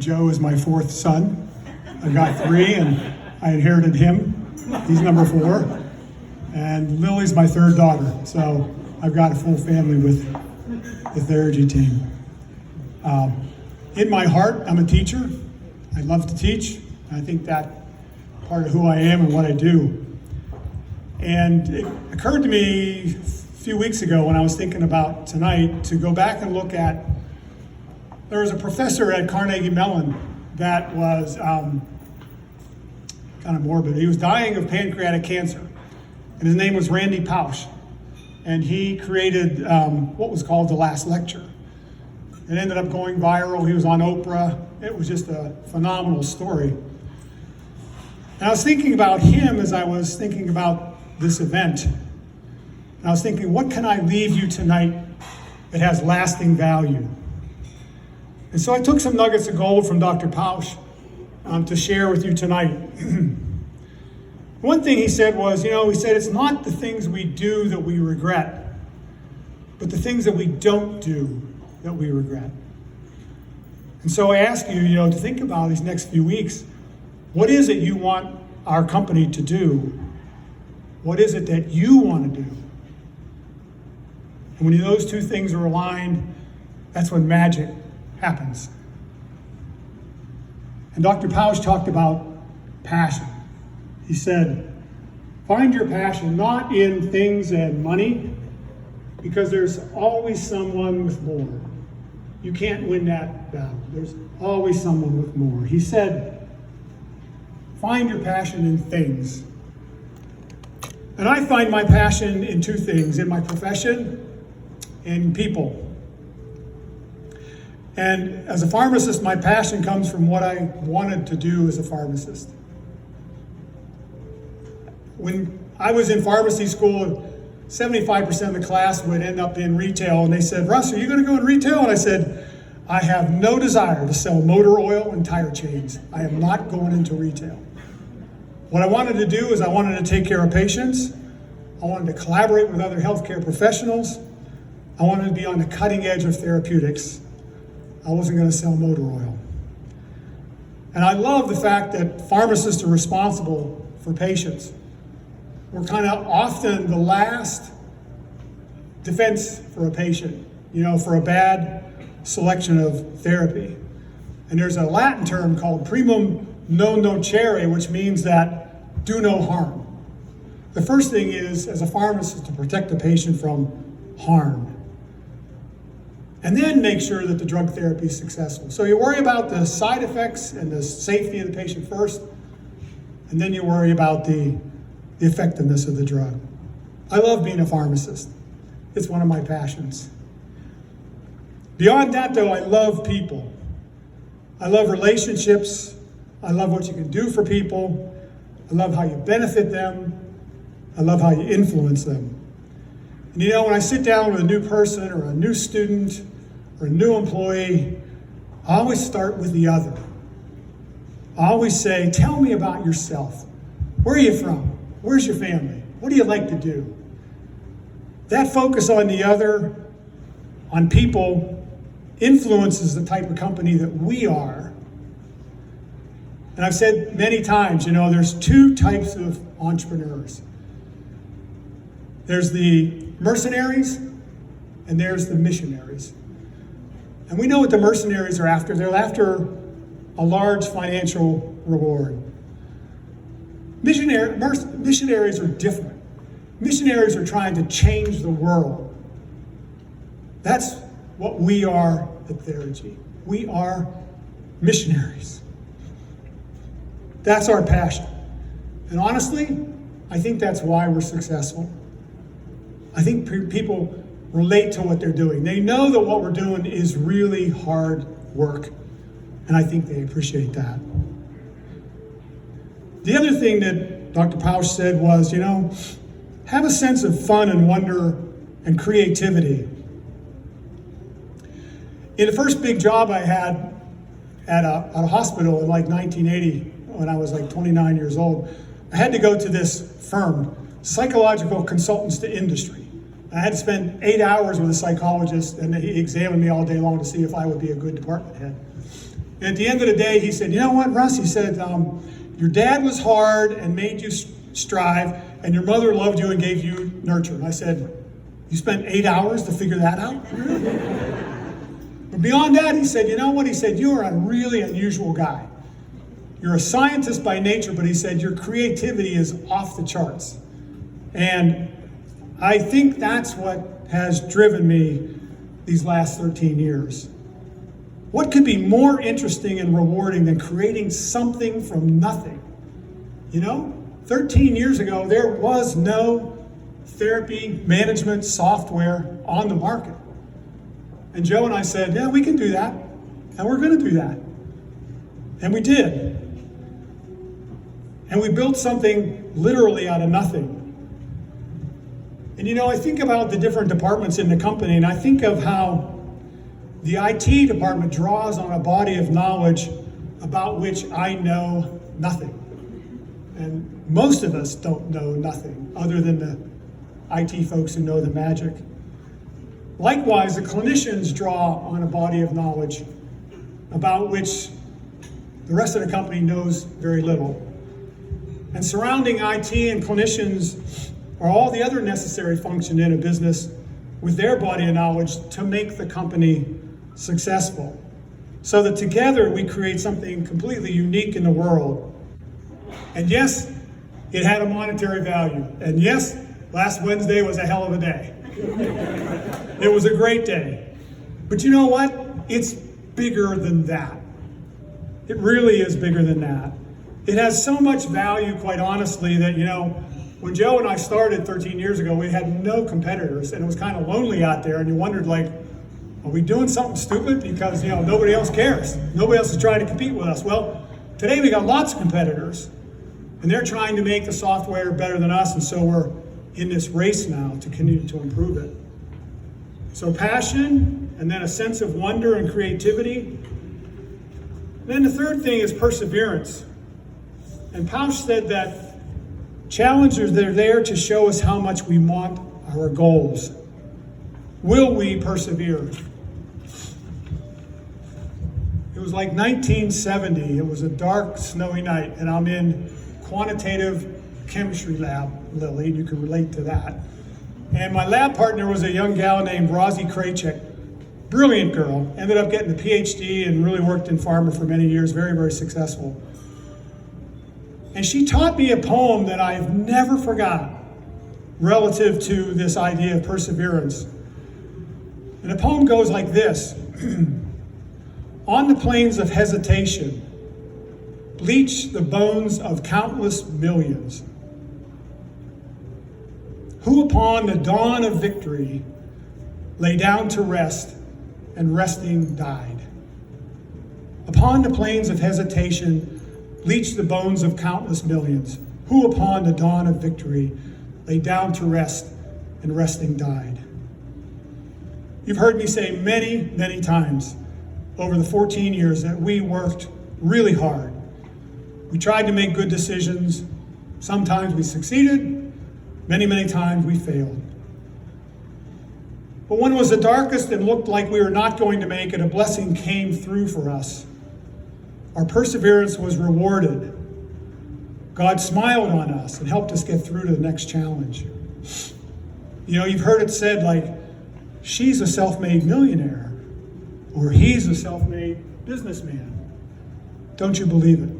Joe is my fourth son. I've got three, and I inherited him. He's number 4. And Lily's my third daughter. So I've got a full family with the Theurgy team. In my heart, I'm a teacher. I love to teach. I think that part of who I am and what I do. And it occurred to me a few weeks ago when I was thinking about tonight to go back and look at, there was a professor at Carnegie Mellon that was kind of morbid. He was dying of pancreatic cancer, and his name was Randy Pausch. And he created what was called The Last Lecture. It ended up going viral. He was on Oprah. It was just a phenomenal story. And I was thinking about him as I was thinking about this event. And I was thinking, what can I leave you tonight that has lasting value? And so I took some nuggets of gold from Dr. Pausch to share with you tonight. One thing he said was, he said, it's not the things we do that we regret, but the things that we don't do that we regret. And so I ask you, to think about these next few weeks. What is it you want our company to do? What is it that you want to do? And when those two things are aligned, that's when magic happens. And Dr. Pausch talked about passion. He said, find your passion not in things and money, because there's always someone with more. You can't win that battle. There's always someone with more. He said, find your passion in things. And I find my passion in two things, in my profession and in people. And as a pharmacist, my passion comes from what I wanted to do as a pharmacist. When I was in pharmacy school, 75% of the class would end up in retail, and they said, Russ, are you going to go in retail? And I said, I have no desire to sell motor oil and tire chains. I am not going into retail. What I wanted to do is I wanted to take care of patients. I wanted to collaborate with other healthcare professionals. I wanted to be on the cutting edge of therapeutics. I wasn't going to sell motor oil. And I love the fact that pharmacists are responsible for patients. We're kind of often the last defense for a patient, for a bad selection of therapy. And there's a Latin term called primum non nocere, which means that do no harm. The first thing is, as a pharmacist, to protect the patient from harm. And then make sure that the drug therapy is successful. So you worry about the side effects and the safety of the patient first, and then you worry about the effectiveness of the drug. I love being a pharmacist. It's one of my passions. Beyond that, though, I love people. I love relationships. I love what you can do for people. I love how you benefit them. I love how you influence them. And when I sit down with a new person or a new student or a new employee, I always start with the other. I always say, tell me about yourself. Where are you from? Where's your family? What do you like to do? That focus on the other, on people, influences the type of company that we are. And I've said many times, there's two types of entrepreneurs. There's the mercenaries and there's the missionaries. And we know what the mercenaries are after. They're after a large financial reward. Missionaries are different. Missionaries are trying to change the world. That's what we are at Theurgy. We are missionaries. That's our passion. And honestly, I think that's why we're successful. I think people relate to what they're doing. They know that what we're doing is really hard work, and I think they appreciate that. The other thing that Dr. Pausch said was, have a sense of fun and wonder and creativity. In the first big job I had at a hospital in 1980, when I was 29 years old, I had to go to this firm, Psychological Consultants to Industry. I had to spend 8 hours with a psychologist, and he examined me all day long to see if I would be a good department head. And at the end of the day, he said, you know what, Russ? He said, your dad was hard and made you strive, and your mother loved you and gave you nurture. And I said, you spent 8 hours to figure that out? But beyond that, he said, you know what? He said, you are a really unusual guy. You're a scientist by nature, but he said, your creativity is off the charts. And I think that's what has driven me these last 13 years. What could be more interesting and rewarding than creating something from nothing? You know, 13 years ago, there was no therapy management software on the market. And Joe and I said, yeah, we can do that. And we're going to do that. And we did. And we built something literally out of nothing. And you know, I think about the different departments in the company, and I think of how the IT department draws on a body of knowledge about which I know nothing. And most of us don't know nothing other than the IT folks who know the magic. Likewise, the clinicians draw on a body of knowledge about which the rest of the company knows very little. And surrounding IT and clinicians are all the other necessary functions in a business with their body of knowledge to make the company successful. So that together we create something completely unique in the world. And yes, it had a monetary value. And yes, last Wednesday was a hell of a day. It was a great day. But you know what? It's bigger than that. It really is bigger than that. It has so much value, quite honestly, that, you know, when Joe and I started 13 years ago, we had no competitors, and it was kind of lonely out there, and you wondered, like, are we doing something stupid? Because, you know, nobody else cares. Nobody else is trying to compete with us. Well, today we got lots of competitors, and they're trying to make the software better than us, and so we're in this race now to continue to improve it. So passion, and then a sense of wonder and creativity. Then the third thing is perseverance. And Pausch said that challenges, they're there to show us how much we want our goals. Will we persevere? It was like 1970. It was a dark, snowy night, and I'm in quantitative chemistry lab, Lily, and you can relate to that. And my lab partner was a young gal named Rosie Krajcik. Brilliant girl, ended up getting a PhD and really worked in pharma for many years, very, very successful. And she taught me a poem that I've never forgot relative to this idea of perseverance. And the poem goes like this. On the plains of hesitation, bleach the bones of countless millions, who upon the dawn of victory lay down to rest, and resting died. Upon the plains of hesitation, bleach the bones of countless millions, who upon the dawn of victory lay down to rest, and resting died. You've heard me say many, many times over the 14 years that we worked really hard. We tried to make good decisions. Sometimes we succeeded. Many, many times we failed. But when it was the darkest and looked like we were not going to make it, a blessing came through for us. Our perseverance was rewarded. God smiled on us and helped us get through to the next challenge. You know, you've heard it said, like, she's a self-made millionaire, or he's a self-made businessman. Don't you believe it?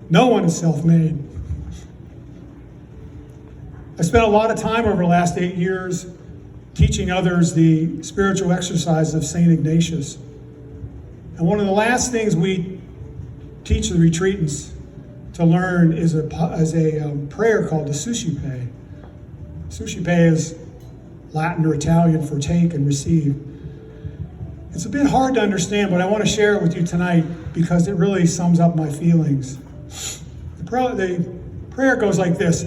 No one is self-made. I spent a lot of time over the last 8 years teaching others the spiritual exercises of St. Ignatius. And one of the last things we teach the retreatants to learn is a prayer called the Suscipe. Suscipe is Latin or Italian for take and receive. It's a bit hard to understand, but I want to share it with you tonight because it really sums up my feelings. The prayer goes like this.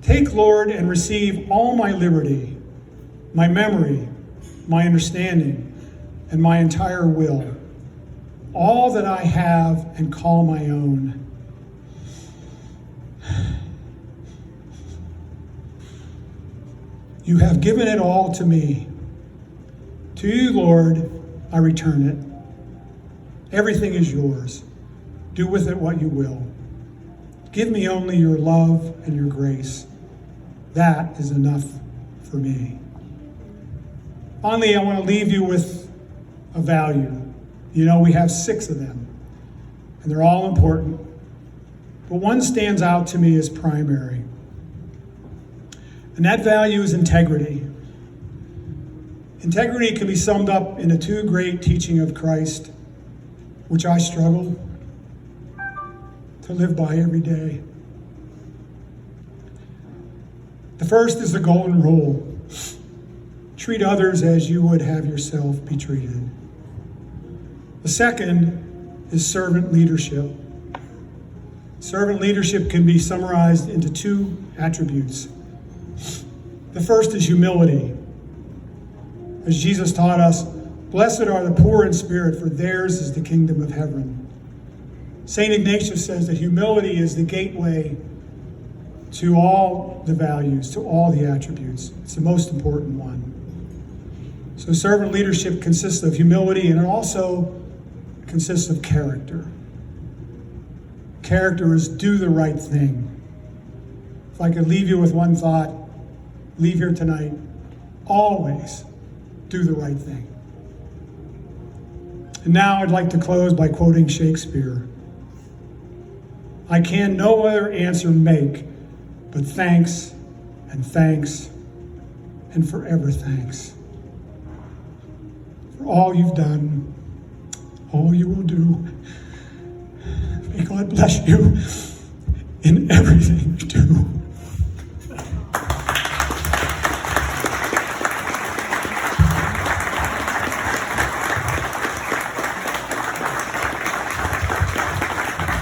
Take, Lord, and receive all my liberty, my memory, my understanding, and my entire will, all that I have and call my own. You have given it all to me. To you, Lord, I return it. Everything is yours. Do with it what you will. Give me only your love and your grace. That is enough for me. Finally, I want to leave you with a value. You know, we have 6 of them, and they're all important. But one stands out to me as primary. And that value is integrity. Integrity can be summed up in the 2 great teaching of Christ, which I struggle to live by every day. The first is the golden rule. Treat others as you would have yourself be treated. The second is servant leadership. Servant leadership can be summarized into 2 attributes. The first is humility. As Jesus taught us, blessed are the poor in spirit, for theirs is the kingdom of heaven. St. Ignatius says that humility is the gateway to all the values, to all the attributes. It's the most important one. So servant leadership consists of humility, and it also consists of character. Character is do the right thing. If I could leave you with one thought, leave here tonight, always do the right thing. And now I'd like to close by quoting Shakespeare. I can no other answer make, but thanks and thanks and forever thanks for all you've done, all you will do. May God bless you in everything you do.